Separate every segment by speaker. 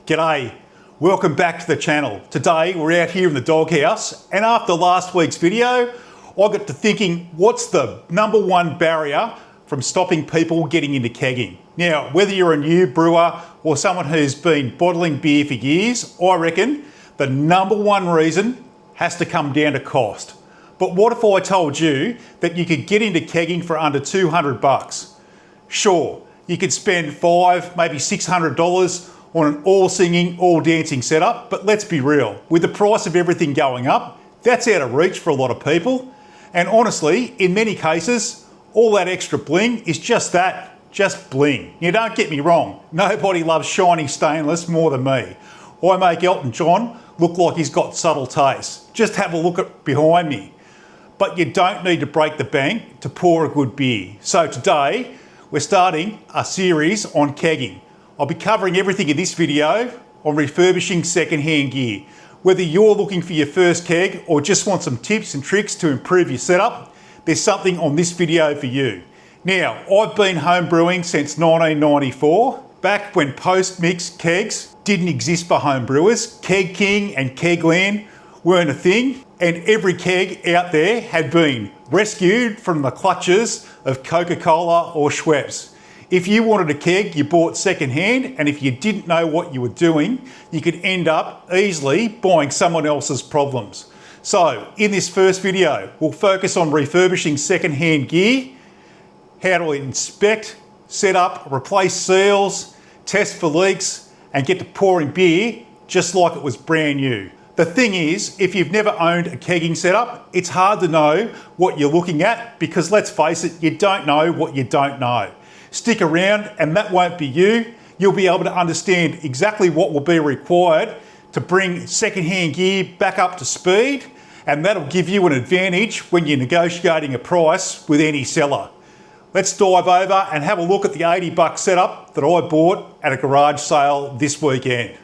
Speaker 1: G'day, welcome back to the channel. Today we're out here in the doghouse, and after last week's video I got to thinking, what's the number one barrier from stopping people getting into kegging? Now, whether you're a new brewer or someone who's been bottling beer for years, I reckon the number one reason has to come down to cost. But what if I told you that you could get into kegging for under 200 bucks? Sure, you could spend $500, maybe $600 on an all singing, all dancing setup, but let's be real, with the price of everything going up, that's out of reach for a lot of people. And honestly, in many cases, all that extra bling is just that, just bling. Now don't get me wrong, nobody loves shiny stainless more than me. I make Elton John look like he's got subtle taste. Just have a look at behind me. But you don't need to break the bank to pour a good beer. So today, we're starting a series on kegging. I'll be covering everything in this video on refurbishing second-hand gear. Whether you're looking for your first keg or just want some tips and tricks to improve your setup, there's something on this video for you. Now, I've been home brewing since 1994, back when post-mix kegs didn't exist for home brewers. Kegging and Kegland weren't a thing, and every keg out there had been rescued from the clutches of Coca-Cola or Schweppes. If you wanted a keg, you bought second-hand, and if you didn't know what you were doing, you could end up easily buying someone else's problems. So, in this first video, we'll focus on refurbishing second-hand gear, how to inspect, set up, replace seals, test for leaks, and get to pouring beer just like it was brand new. The thing is, if you've never owned a kegging setup, it's hard to know what you're looking at because let's face it, you don't know what you don't know. Stick around and that won't be you. You'll be able to understand exactly what will be required to bring second-hand gear back up to speed, and that'll give you an advantage when you're negotiating a price with any seller. Let's dive over and have a look at the 80 buck setup that I bought at a garage sale this weekend.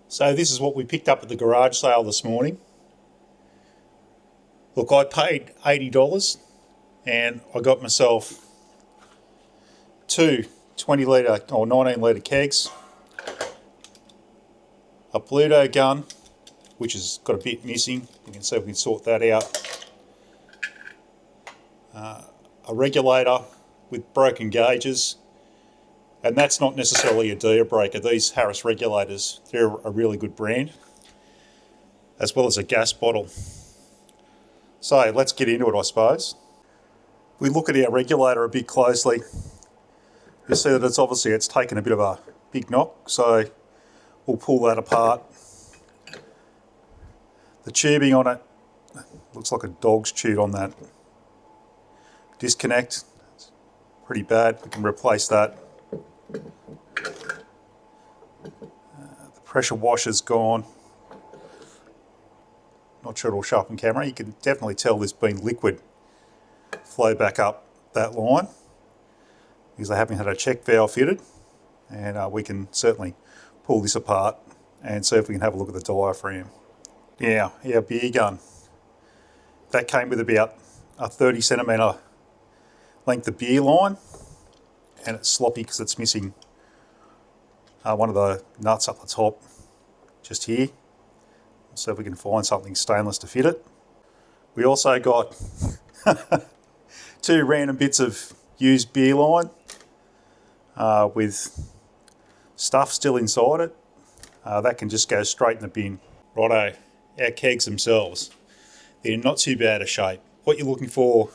Speaker 1: So this is what we picked up at the garage sale this morning. Look, I paid $80 and I got myself two 20 litre or 19 litre kegs, a Pluto gun, which has got a bit missing, you can see if we can sort that out, a regulator with broken gauges, and that's not necessarily a deal breaker. These Harris regulators, they're a really good brand, as well as a gas bottle. So let's get into it, I suppose. If we look at our regulator a bit closely, you see that it's taken a bit of a big knock, so we'll pull that apart. The tubing on it looks like a dog's chewed on that disconnect. It's pretty bad, we can replace that. The pressure washer's gone. Not sure it'll show up on camera. You can definitely tell there's been liquid flow back up that line, because I haven't had a check valve fitted, and we can certainly pull this apart and see if we can have a look at the diaphragm. Now, our beer gun, that came with about a 30 centimetre length of beer line, and it's sloppy because it's missing one of the nuts up the top, just here. So if we can find something stainless to fit it. We also got two random bits of used beer line with stuff still inside it. That can just go straight in the bin. Righto, our kegs themselves, they're not too bad a shape. What you're looking for,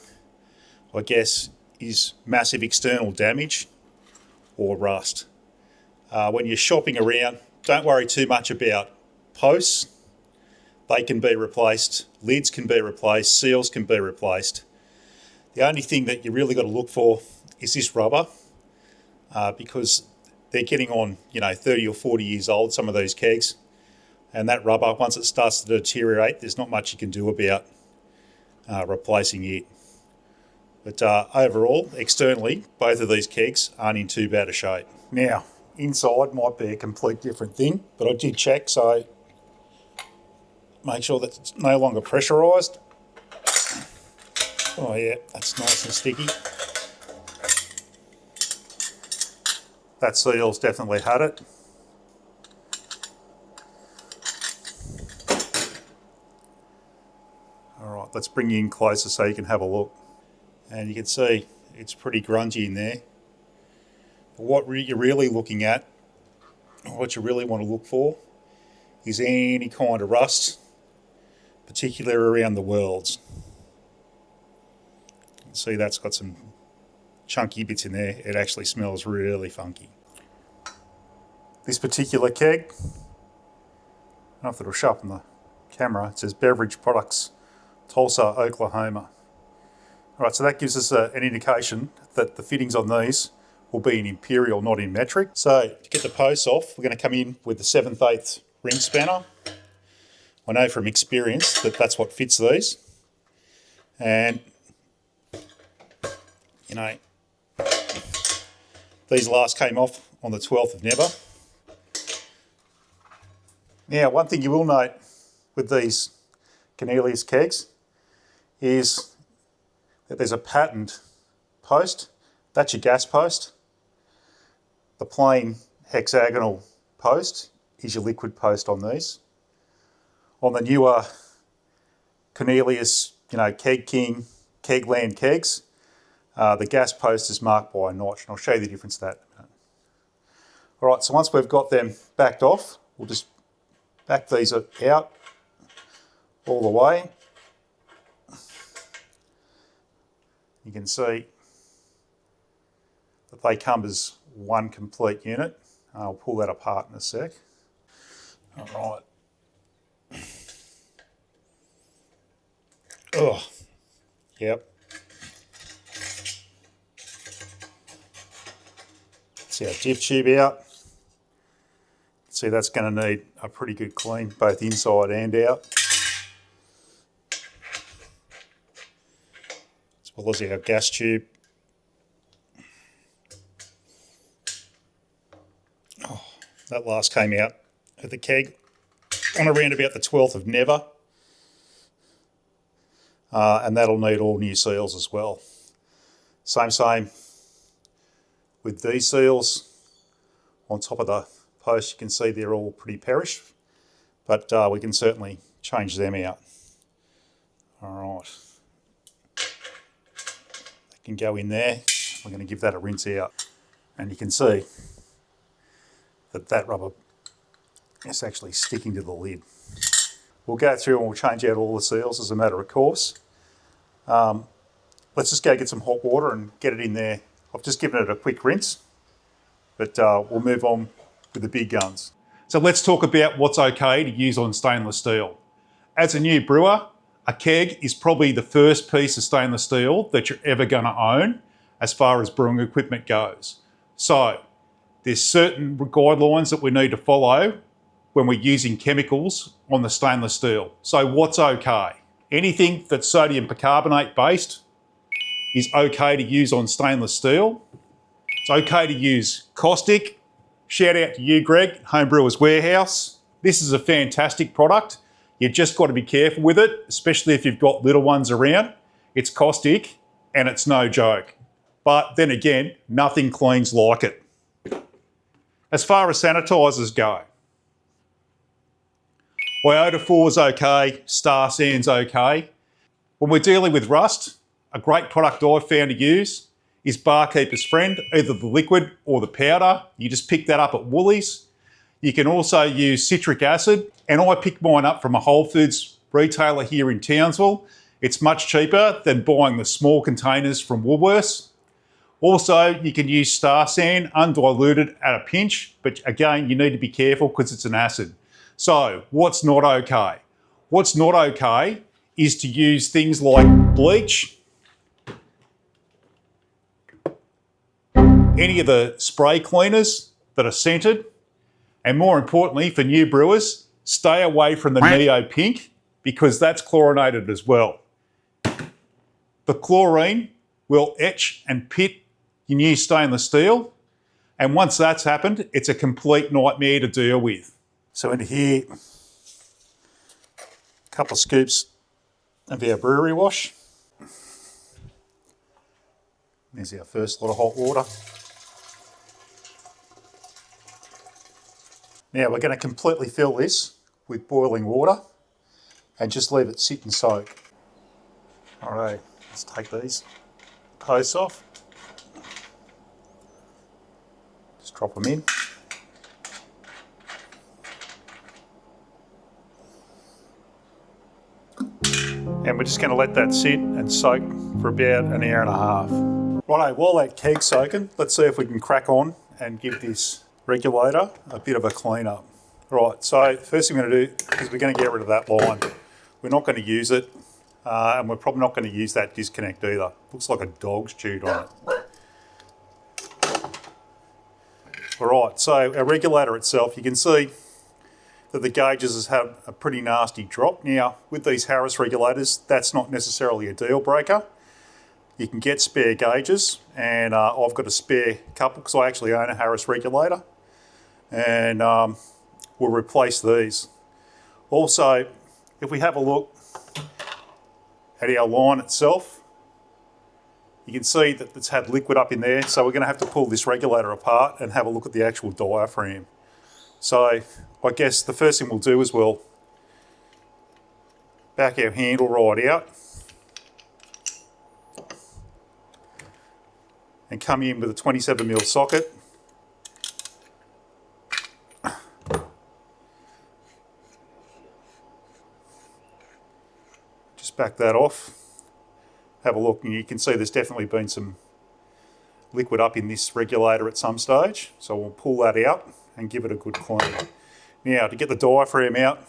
Speaker 1: I guess, is massive external damage or rust. When you're shopping around, don't worry too much about posts. They can be replaced, lids can be replaced, seals can be replaced. The only thing that you really got to look for is this rubber, because they're getting on, 30 or 40 years old, some of these kegs, and that rubber, once it starts to deteriorate, there's not much you can do about replacing it. But overall, externally, both of these kegs aren't in too bad a shape. Now, inside might be a complete different thing, but I did check, so make sure that it's no longer pressurised. Oh yeah, that's nice and sticky. That seal's definitely had it. Right, let's bring you in closer so you can have a look. And you can see it's pretty grungy in there. But what you're really looking at, what you really want to look for, is any kind of rust, particularly around the welds. You can see that's got some chunky bits in there. It actually smells really funky. This particular keg, I don't know if it'll show up on the camera, it says Beverage Products, Tulsa, Oklahoma. Alright, so that gives us an indication that the fittings on these will be in imperial, not in metric. So to get the posts off, we're going to come in with the 7/8 ring spanner. I know from experience that that's what fits these. And, you know, these last came off on the 12th of Never. Now, one thing you will note with these Cornelius kegs is that there's a patterned post. That's your gas post. The plain hexagonal post is your liquid post on these. On the newer Cornelius, Kegging, Kegland kegs, the gas post is marked by a notch, and I'll show you the difference of that. All right, so once we've got them backed off, we'll just back these out all the way. You can see that they come as one complete unit. I'll pull that apart in a sec. All right. Oh, yep. See our diff tube out. See, that's going to need a pretty good clean, both inside and out. As well as our gas tube. Oh, that last came out of the keg on around about the 12th of Never. And that'll need all new seals as well. Same with these seals. On top of the post, you can see they're all pretty perish, but we can certainly change them out. All right. That can go in there. We're going to give that a rinse out. And you can see that rubber is actually sticking to the lid. We'll go through and we'll change out all the seals as a matter of course. Let's just go get some hot water and get it in there. I've just given it a quick rinse, but we'll move on with the big guns. So let's talk about what's okay to use on stainless steel. As a new brewer, a keg is probably the first piece of stainless steel that you're ever going to own as far as brewing equipment goes. So there's certain guidelines that we need to follow when we're using chemicals on the stainless steel. So what's okay? Anything that's sodium bicarbonate based is okay to use on stainless steel. It's okay to use caustic. Shout out to you, Greg, Homebrewers Warehouse. This is a fantastic product. You just got to be careful with it, especially if you've got little ones around. It's caustic and it's no joke. But then again, nothing cleans like it. As far as sanitizers go, Iodophor's okay, Star Sand's okay. When we're dealing with rust, a great product I've found to use is Barkeeper's Friend, either the liquid or the powder. You just pick that up at Woolies. You can also use citric acid, and I picked mine up from a Whole Foods retailer here in Townsville. It's much cheaper than buying the small containers from Woolworths. Also, you can use Star Sand undiluted at a pinch, but again, you need to be careful because it's an acid. So, what's not okay? What's not okay is to use things like bleach, any of the spray cleaners that are scented, and more importantly for new brewers, stay away from the Neo Pink because that's chlorinated as well. The chlorine will etch and pit your new stainless steel, and once that's happened, it's a complete nightmare to deal with. So into here, a couple of scoops of our brewery wash. There's our first lot of hot water. Now we're going to completely fill this with boiling water and just leave it sit and soak. All right, let's take these posts off. Just drop them in. And we're just going to let that sit and soak for about an hour and a half. Righto, while that keg's soaking, let's see if we can crack on and give this regulator a bit of a clean up. Right, so first thing we're going to do is we're going to get rid of that line. We're not going to use it, and we're probably not going to use that disconnect either. Looks like a dog's chewed on it. All right, so our regulator itself, you can see that the gauges have a pretty nasty drop. Now, with these Harris regulators, that's not necessarily a deal breaker. You can get spare gauges, and I've got a spare couple because I actually own a Harris regulator, and we'll replace these. Also, if we have a look at our line itself, you can see that it's had liquid up in there, so we're going to have to pull this regulator apart and have a look at the actual diaphragm. So I guess the first thing we'll do is we'll back our handle right out and come in with a 27mm socket. Just back that off. Have a look, and you can see there's definitely been some liquid up in this regulator at some stage. So we'll pull that out and give it a good clean. Now, to get the diaphragm out,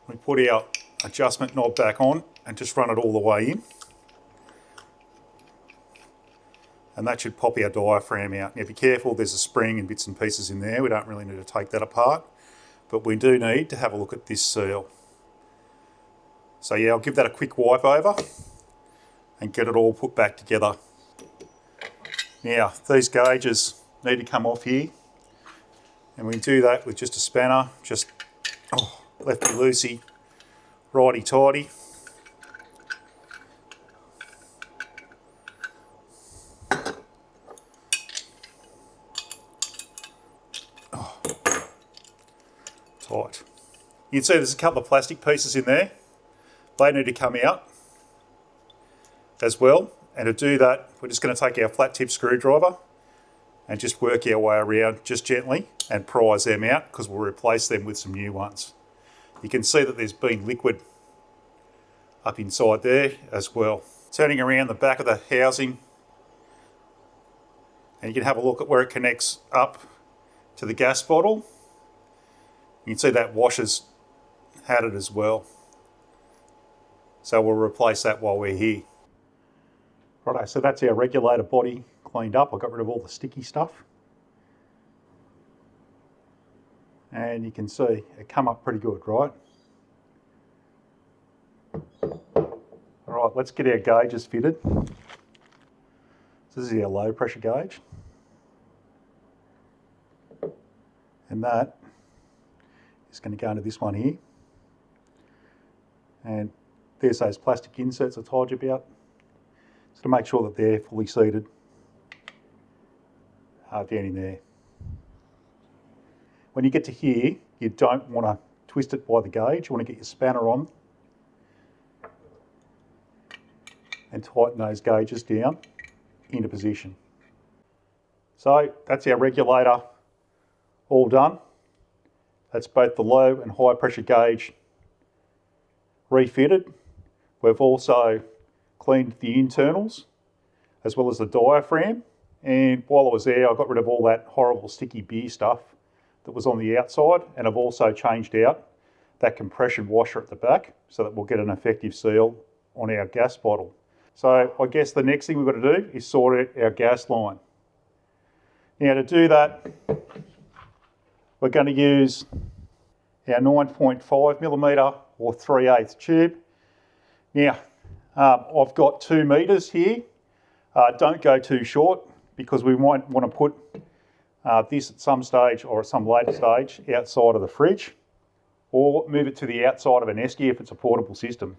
Speaker 1: we put our adjustment knob back on and just run it all the way in. And that should pop our diaphragm out. Now be careful, there's a spring and bits and pieces in there. We don't really need to take that apart, but we do need to have a look at this seal. So yeah, I'll give that a quick wipe over and get it all put back together. Now, these gauges need to come off here, and we do that with just a spanner, just lefty loosey, righty tighty. Tight. You can see there's a couple of plastic pieces in there. They need to come out as well. And to do that, we're just going to take our flat tip screwdriver and just work our way around just gently and prise them out, because we'll replace them with some new ones. You can see that there's been liquid up inside there as well. Turning around the back of the housing, and you can have a look at where it connects up to the gas bottle. You can see that washer's had it as well. So we'll replace that while we're here. Righto, so that's our regulator body cleaned up. I got rid of all the sticky stuff. And you can see it come up pretty good, right? All right, let's get our gauges fitted. So this is our low pressure gauge. And that is going to go into this one here. And there's those plastic inserts I told you about. So to make sure that they're fully seated down in there. When you get to here, you don't want to twist it by the gauge. You want to get your spanner on and tighten those gauges down into position. So that's our regulator all done. That's both the low and high pressure gauge refitted. We've also cleaned the internals as well as the diaphragm. And while I was there, I got rid of all that horrible sticky beer stuff that was on the outside. And I've also changed out that compression washer at the back so that we'll get an effective seal on our gas bottle. So I guess the next thing we've got to do is sort out our gas line. Now to do that, we're going to use our 9.5mm or 3/8 tube. Now, I've got 2 metres here. Don't go too short, because we might want to put this at some stage or at some later stage outside of the fridge, or move it to the outside of an esky if it's a portable system.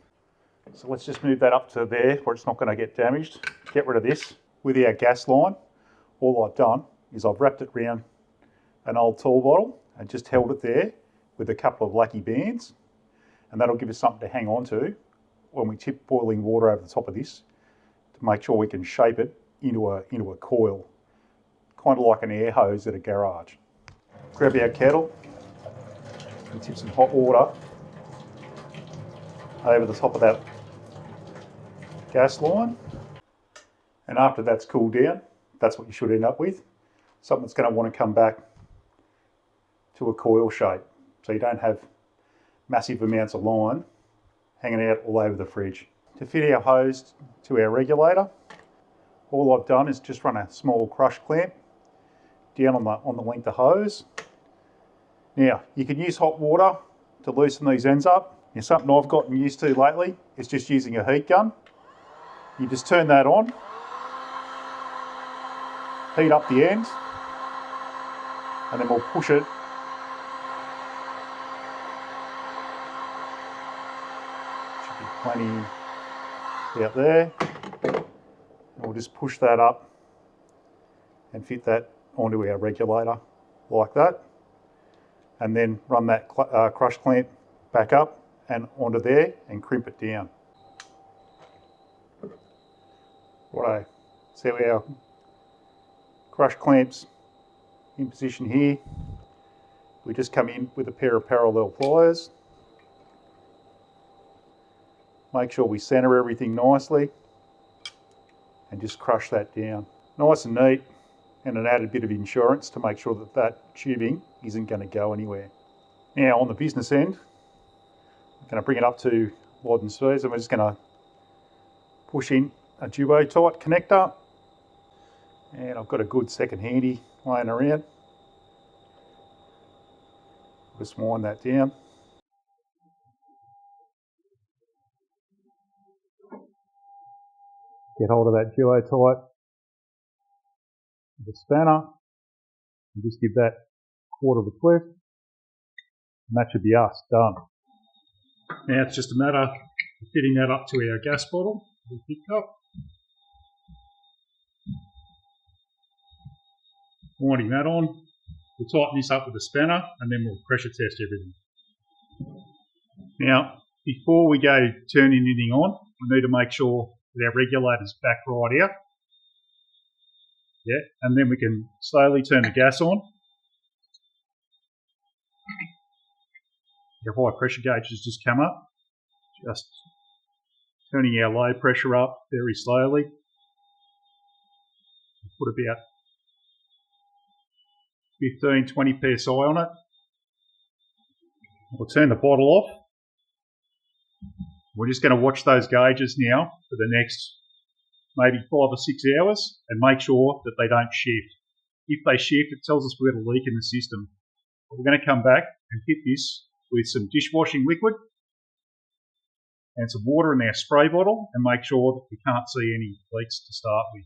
Speaker 1: So let's just move that up to there where it's not going to get damaged. Get rid of this. With our gas line, all I've done is I've wrapped it around an old tall bottle and just held it there with a couple of lucky bands. and that'll give us something to hang on to when we tip boiling water over the top of this to make sure we can shape it into a coil, kind of like an air hose at a garage. Grab our kettle and tip some hot water over the top of that gas line, and after that's cooled down, that's what you should end up with. Something that's going to want to come back to a coil shape, so you don't have massive amounts of line hanging out all over the fridge. To fit our hose to our regulator, all I've done is just run a small crush clamp down on the length of hose. Now, you can use hot water to loosen these ends up. And something I've gotten used to lately is just using a heat gun. You just turn that on, heat up the end, and then we'll push it should be plenty out there, and we'll just push that up and fit that onto our regulator like that, and then run that crush clamp back up and onto there and crimp it down. Righto, so our crush clamps in position here. We just come in with a pair of parallel pliers. Make sure we centre everything nicely and just crush that down. Nice and neat, and an added bit of insurance to make sure that that tubing isn't going to go anywhere. Now on the business end, I'm going to bring it up to wide and speeds, and we're just going to push in a duo-tight connector, and I've got a good second handy laying around. Just wind that down. Get hold of that duo-tight with a spanner and just give that quarter of a twist, and that should be us done. Now it's just a matter of fitting that up to our gas bottle we picked up. Winding that on, we'll tighten this up with a spanner and then we'll pressure test everything. Now, before we go turning anything on, we need to make sure that our regulator's back right out. Yeah, and then we can slowly turn the gas on. Our high pressure gauge has just come up. Just turning our low pressure up very slowly. Put about 15-20 psi on it. We'll turn the bottle off. We're just going to watch those gauges now for the next maybe 5 or 6 hours and make sure that they don't shift. If they shift, it tells us we've got a leak in the system. But we're going to come back and hit this with some dishwashing liquid and some water in our spray bottle and make sure that we can't see any leaks to start with.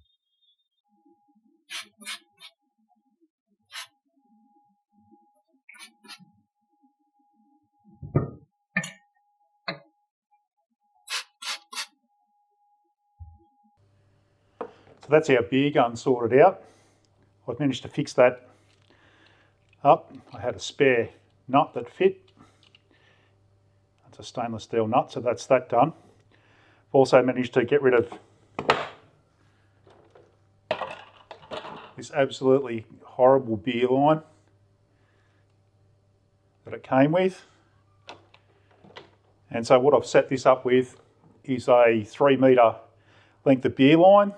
Speaker 1: So that's our beer gun sorted out. I've managed to fix that up. I had a spare nut that fit. That's a stainless steel nut, so that's that done. I've also managed to get rid of this absolutely horrible beer line that it came with. And so what I've set this up with is a 3 metre length of beer line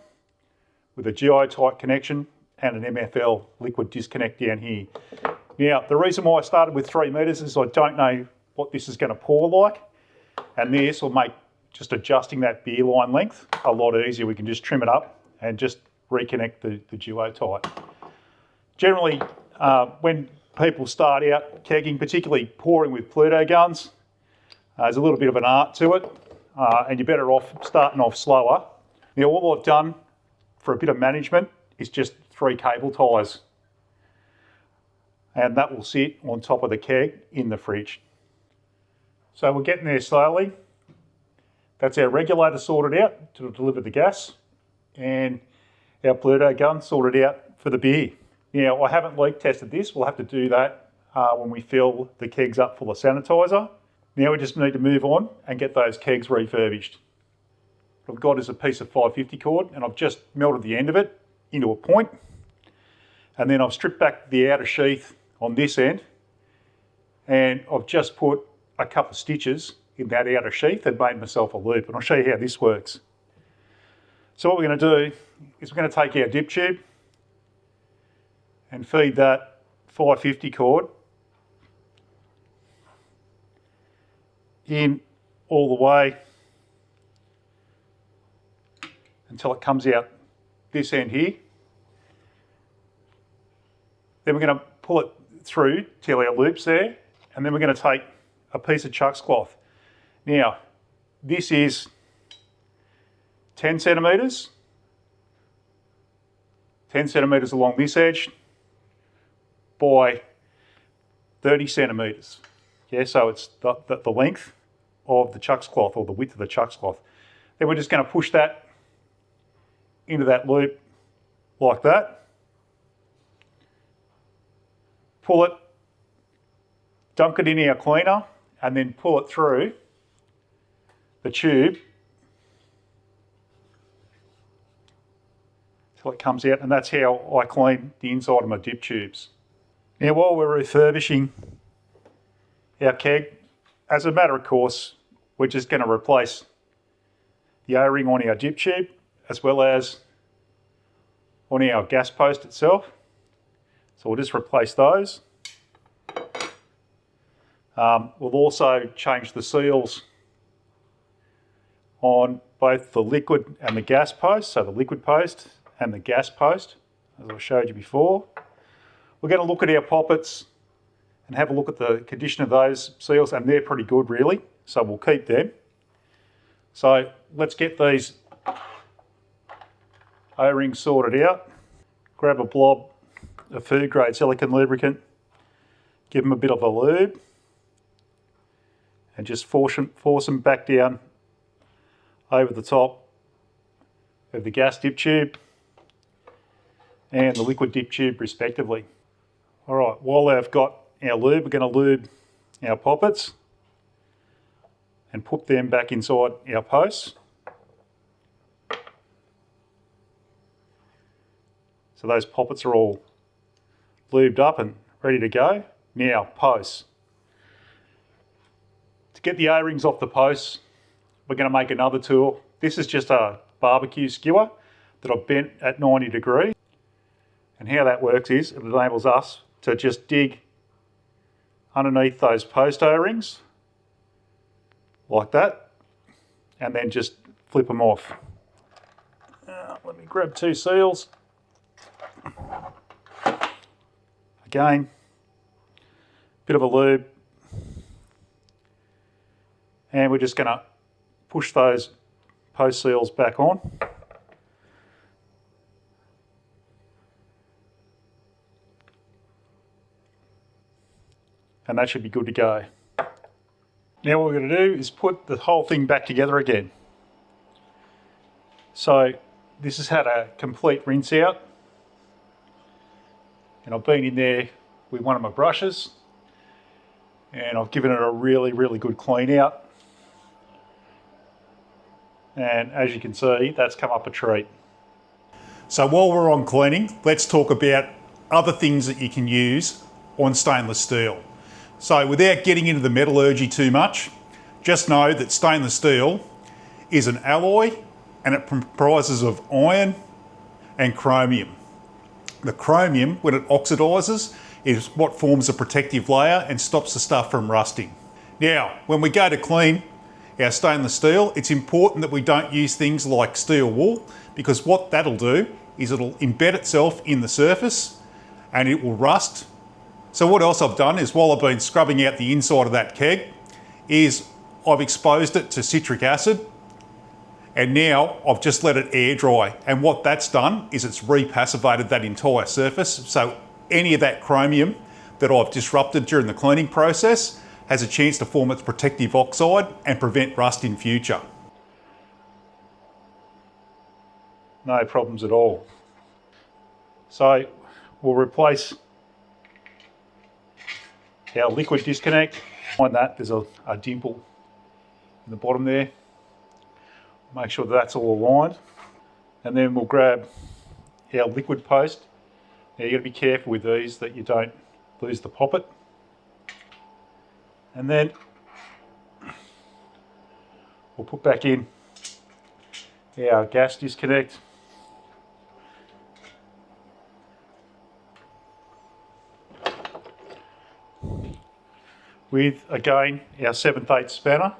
Speaker 1: with a geotight connection and an MFL liquid disconnect down here. Now, the reason why I started with 3 metres is I don't know what this is going to pour like, and this will make just adjusting that beer line length a lot easier. We can just trim it up and just reconnect the geotight. Generally, when people start out kegging, particularly pouring with Pluto guns, there's a little bit of an art to it, and you're better off starting off slower. Now, all I've done for a bit of management is just 3 cable ties, and that will sit on top of the keg in the fridge. So we're getting there slowly. That's our regulator sorted out to deliver the gas, and our Pluto gun sorted out for the beer. Now, I haven't leak tested this. We'll have to do that when we fill the kegs up full of sanitizer. Now we just need to move on and get those kegs refurbished. What I've got is a piece of 550 cord, and I've just melted the end of it into a point, and then I've stripped back the outer sheath on this end, and I've just put a couple of stitches in that outer sheath and made myself a loop, and I'll show you how this works. So what we're going to do is we're going to take our dip tube and feed that 550 cord in all the way until it comes out this end here. Then we're going to pull it through till our loop's there, and then we're going to take a piece of chucks cloth. Now, this is 10 centimetres along this edge by 30 centimetres. Yeah, so it's the length of the chucks cloth, or the width of the chucks cloth. Then we're just going to push that into that loop like that. Pull it, dunk it in our cleaner, and then pull it through the tube till it comes out, and that's how I clean the inside of my dip tubes. Now, while we're refurbishing our keg, as a matter of course, we're just going to replace the O-ring on our dip tube as well as on our gas post itself. So we'll just replace those. We'll also change the seals on both the liquid and the gas post, so the liquid post and the gas post, as I showed you before. We're going to look at our poppets and have a look at the condition of those seals, and they're pretty good really, so we'll keep them. So let's get these O-rings sorted out. Grab a blob of food grade silicone lubricant, give them a bit of a lube, and just force them back down over the top of the gas dip tube and the liquid dip tube respectively. All right, while I've got our lube, we're going to lube our poppets and put them back inside our posts. So those poppets are all lubed up and ready to go. Now, posts. To get the O-rings off the posts, we're going to make another tool. This is just a barbecue skewer that I've bent at 90 degrees. And how that works is it enables us to just dig underneath those post O-rings like that, and then just flip them off. Let me grab two seals. Again, bit of a lube, and we're just going to push those post seals back on. And that should be good to go. Now what we're going to do is put the whole thing back together again. So this has had a complete rinse out, and I've been in there with one of my brushes and I've given it a really, really good clean out. And as you can see, that's come up a treat. So while we're on cleaning, let's talk about other things that you can use on stainless steel. So without getting into the metallurgy too much, just know that stainless steel is an alloy and it comprises of iron and chromium. The chromium, when it oxidises, is what forms a protective layer and stops the stuff from rusting. Now, when we go to clean our stainless steel, it's important that we don't use things like steel wool, because what that'll do is it'll embed itself in the surface and it will rust. So what else I've done is, while I've been scrubbing out the inside of that keg, is I've exposed it to citric acid, and now I've just let it air dry. And what that's done is it's repassivated that entire surface. So any of that chromium that I've disrupted during the cleaning process has a chance to form its protective oxide and prevent rust in future. No problems at all. So we'll replace our liquid disconnect. Behind that there's a dimple in the bottom there. Make sure that's all aligned. And then we'll grab our liquid post. Now you've got to be careful with these that you don't lose the poppet. And then we'll put back in our gas disconnect. With, again, our 7/8 spanner.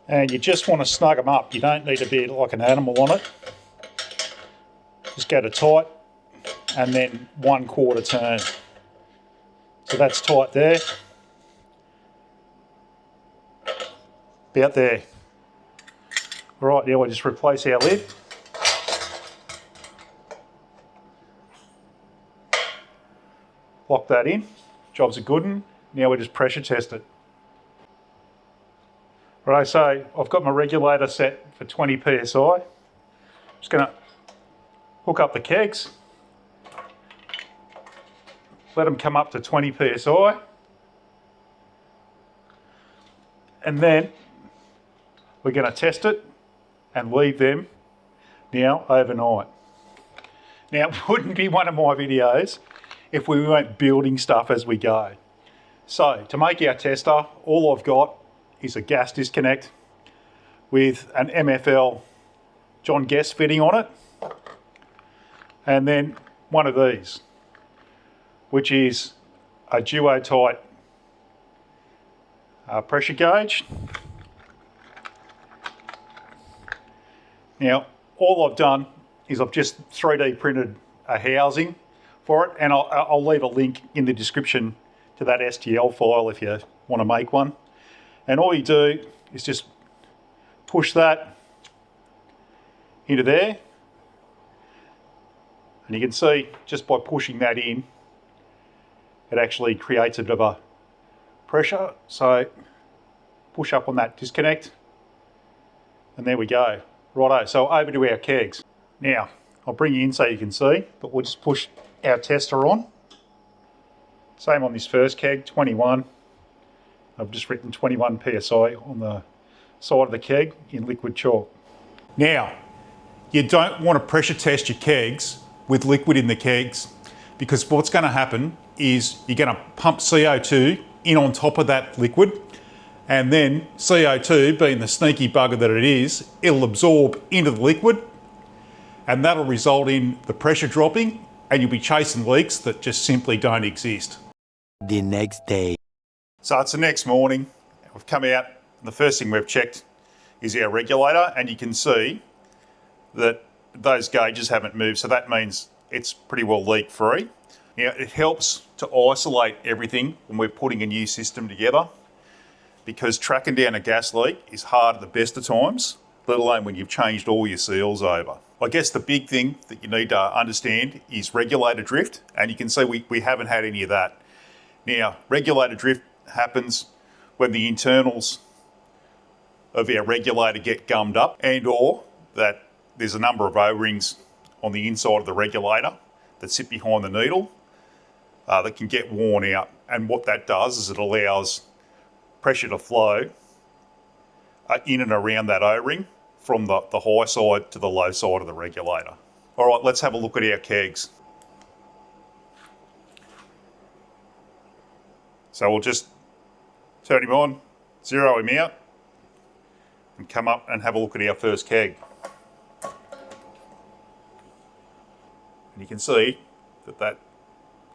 Speaker 1: And you just want to snug them up. You don't need to be like an animal on it. Just go to tight and then 1/4 turn. So that's tight there. About there. All right, now we'll just replace our lid. Lock that in. Job's a good one. Now we just pressure test it. Right, so I've got my regulator set for 20 psi. Just going to hook up the kegs, let them come up to 20 psi, and then we're going to test it and leave them now overnight. Now, it wouldn't be one of my videos if we weren't building stuff as we go. So to make our tester, all I've got is a gas disconnect with an MFL John Guest fitting on it, and then one of these, which is a duo-tight pressure gauge. Now, all I've done is I've just 3D printed a housing for it, and I'll leave a link in the description to that STL file if you want to make one. And all you do is just push that into there. And you can see just by pushing that in, it actually creates a bit of a pressure. So push up on that disconnect and there we go. Righto, so over to our kegs. Now, I'll bring you in so you can see, but we'll just push our tester on. Same on this first keg, 21. I've just written 21 psi on the side of the keg in liquid chalk. Now, you don't want to pressure test your kegs with liquid in the kegs, because what's going to happen is you're going to pump CO2 in on top of that liquid, and then CO2, being the sneaky bugger that it is, it'll absorb into the liquid, and that'll result in the pressure dropping, and you'll be chasing leaks that just simply don't exist.
Speaker 2: The next day.
Speaker 1: So it's the next morning, we've come out, and the first thing we've checked is our regulator, and you can see that those gauges haven't moved, so that means it's pretty well leak free. Now, it helps to isolate everything when we're putting a new system together, because tracking down a gas leak is hard at the best of times, let alone when you've changed all your seals over. I guess the big thing that you need to understand is regulator drift, and you can see we haven't had any of that. Now, regulator drift happens when the internals of our regulator get gummed up, and or that there's a number of O-rings on the inside of the regulator that sit behind the needle that can get worn out. And what that does is it allows pressure to flow in and around that O-ring from the high side to the low side of the regulator. All right, let's have a look at our kegs. So we'll just turn him on, zero him out, and come up and have a look at our first keg. And you can see that that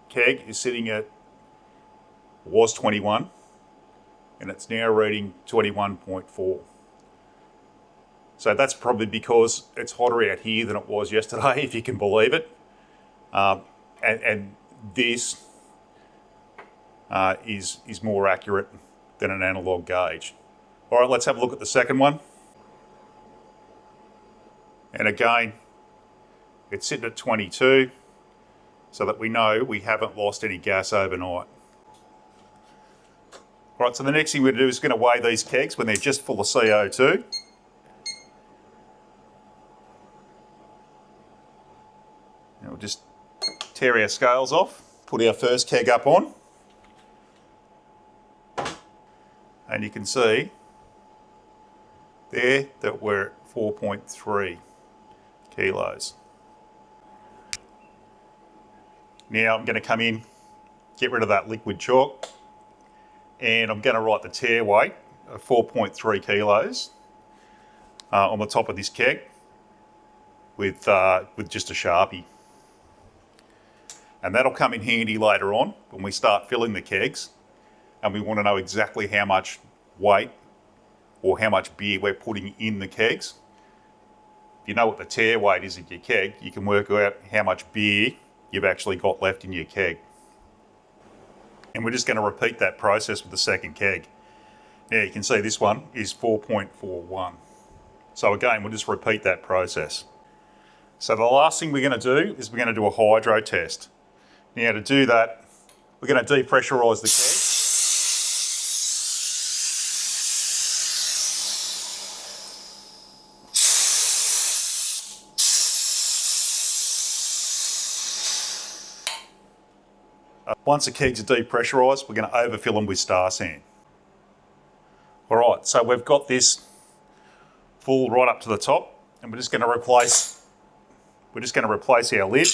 Speaker 1: keg is sitting at, was 21, and it's now reading 21.4. So that's probably because it's hotter out here than it was yesterday, if you can believe it. And this is more accurate than an analog gauge. All right, let's have a look at the second one. And again, it's sitting at 22 so that we know we haven't lost any gas overnight. Right, so the next thing we're going to do is going to weigh these kegs when they're just full of CO2. And we'll just tear our scales off, put our first keg up on, and you can see there that we're at 4.3 kilos. Now I'm going to come in, get rid of that liquid chalk, and I'm going to write the tear weight of 4.3 kilos on the top of this keg with just a Sharpie. And that'll come in handy later on when we start filling the kegs and we want to know exactly how much weight or how much beer we're putting in the kegs. If you know what the tear weight is in your keg, you can work out how much beer you've actually got left in your keg. And we're just going to repeat that process with the second keg. Now you can see this one is 4.41. So again, we'll just repeat that process. So the last thing we're going to do is we're going to do a hydro test. Now to do that, we're going to depressurise the keg. Once the kegs are depressurised, we're going to overfill them with star sand. All right, so we've got this full right up to the top, and we're just going to replace our lid.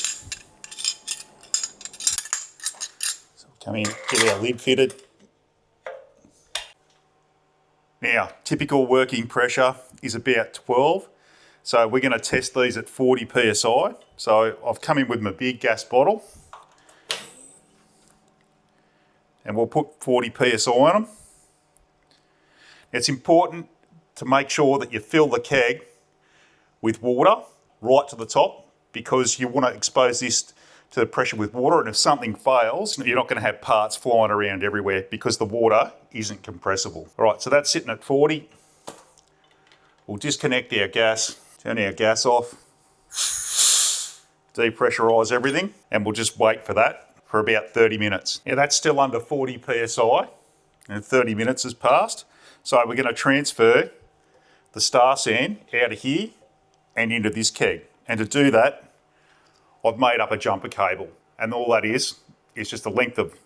Speaker 1: So come in, get our lid fitted. Now, typical working pressure is about 12. So we're going to test these at 40 psi. So I've come in with my big gas bottle, and we'll put 40 psi on them. It's important to make sure that you fill the keg with water right to the top, because you want to expose this to the pressure with water, and if something fails, you're not going to have parts flying around everywhere because the water isn't compressible. All right, so that's sitting at 40. We'll disconnect our gas, turn our gas off, depressurise everything, and we'll just wait for that for about 30 minutes. Now that's still under 40 psi, and 30 minutes has passed. So we're going to transfer the star sand out of here and into this keg. And to do that, I've made up a jumper cable. And all that is just a length of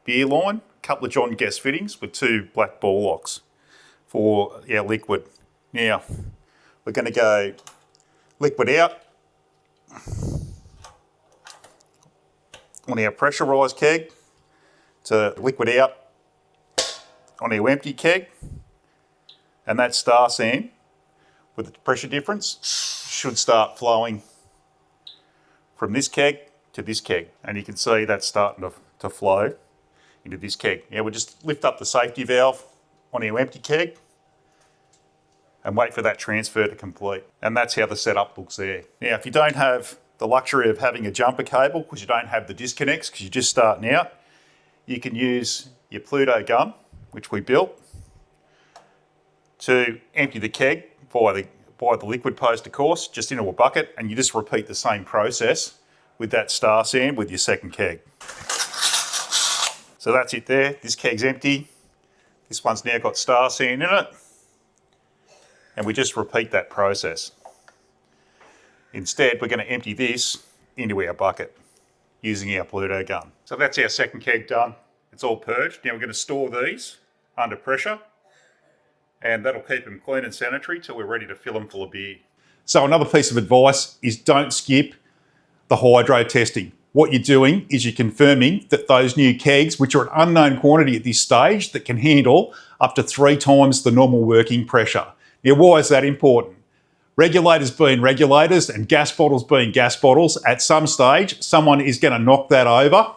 Speaker 1: beer line, a couple of John Guest fittings with 2 black ball locks for our liquid. Now, we're going to go liquid out on our pressurised keg to liquid out on our empty keg, and that star sand with the pressure difference should start flowing from this keg to this keg, and you can see that's starting to flow into this keg. Now we'll just lift up the safety valve on our empty keg and wait for that transfer to complete, and that's how the setup looks there. Now if you don't have the luxury of having a jumper cable because you don't have the disconnects because you're just starting out, you can use your Pluto gun, which we built, to empty the keg by the liquid poster course just into a bucket, and you just repeat the same process with that star sand with your second keg. So that's it there. This keg's empty. This one's now got star sand in it, and we just repeat that process. Instead, we're going to empty this into our bucket using our Pluto gun. So that's our second keg done. It's all purged. Now we're going to store these under pressure, and that'll keep them clean and sanitary till we're ready to fill them full of beer. So another piece of advice is don't skip the hydro testing. What you're doing is you're confirming that those new kegs, which are an unknown quantity at this stage, that can handle up to 3 times the normal working pressure. Now, why is that important? Regulators being regulators and gas bottles being gas bottles, at some stage, someone is going to knock that over,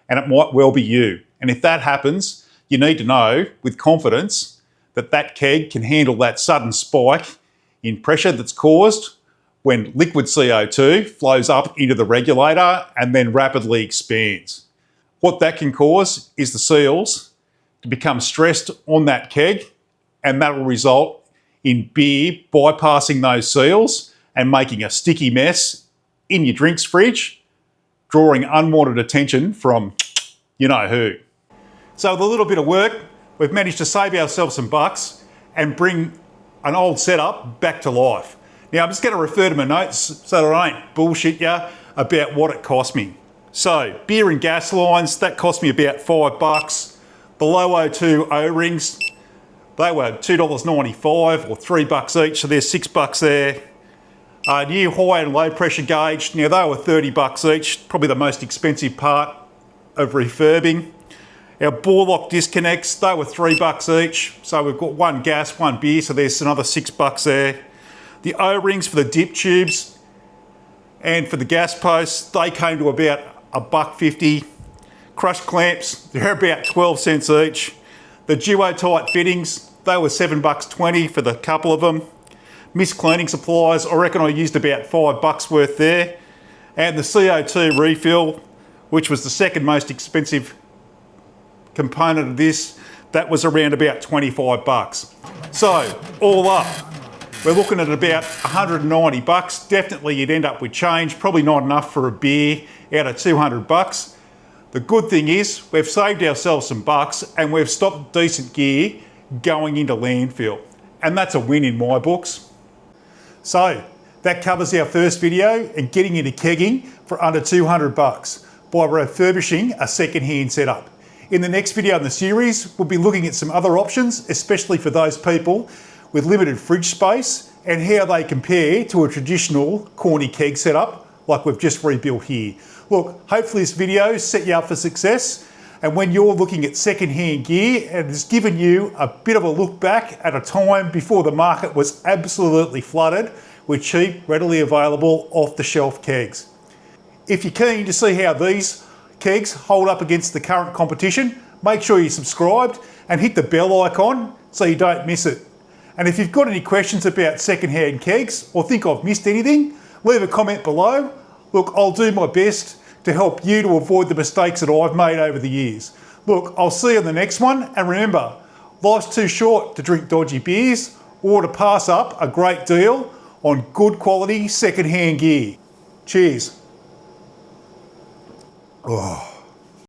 Speaker 1: and it might well be you. And if that happens, you need to know with confidence that that keg can handle that sudden spike in pressure that's caused when liquid CO2 flows up into the regulator and then rapidly expands. What that can cause is the seals to become stressed on that keg, and that will result in beer bypassing those seals and making a sticky mess in your drinks fridge, drawing unwanted attention from you know who. So with a little bit of work, we've managed to save ourselves some bucks and bring an old setup back to life. Now I'm just going to refer to my notes so that I don't bullshit you about what it cost me. So beer and gas lines, that cost me about $5. The low O2 O-rings, they were $2.95 or $3 each, so there's $6 there. New high and low pressure gauge, now they were $30 each, probably the most expensive part of refurbing. Our bore lock disconnects, they were $3 each, so we've got one gas, one beer, so there's another $6 there. The O-rings for the dip tubes and for the gas posts, they came to about $1.50. Crush clamps, they're about 12 cents each. The duo-tight fittings, they were $7.20 for the couple of them. Mist cleaning supplies, I reckon I used about $5 worth there. And the CO2 refill, which was the second most expensive component of this, that was around about $25. So, all up, we're looking at about $190. Definitely you'd end up with change, probably not enough for a beer out of $200. The good thing is we've saved ourselves some bucks and we've stopped decent gear going into landfill. And that's a win in my books. So that covers our first video and getting into kegging for under $200 by refurbishing a second-hand setup. In the next video in the series, we'll be looking at some other options, especially for those people with limited fridge space and how they compare to a traditional corny keg setup like we've just rebuilt here. Look, hopefully this video set you up for success, and when you're looking at second-hand gear, it has given you a bit of a look back at a time before the market was absolutely flooded with cheap, readily available off-the-shelf kegs. If you're keen to see how these kegs hold up against the current competition, make sure you're subscribed and hit the bell icon so you don't miss it. And if you've got any questions about second-hand kegs or think I've missed anything, leave a comment below. Look, I'll do my best to help you to avoid the mistakes that I've made over the years. Look, I'll see you on the next one, and remember, life's too short to drink dodgy beers or to pass up a great deal on good quality second-hand gear. Cheers. Oh.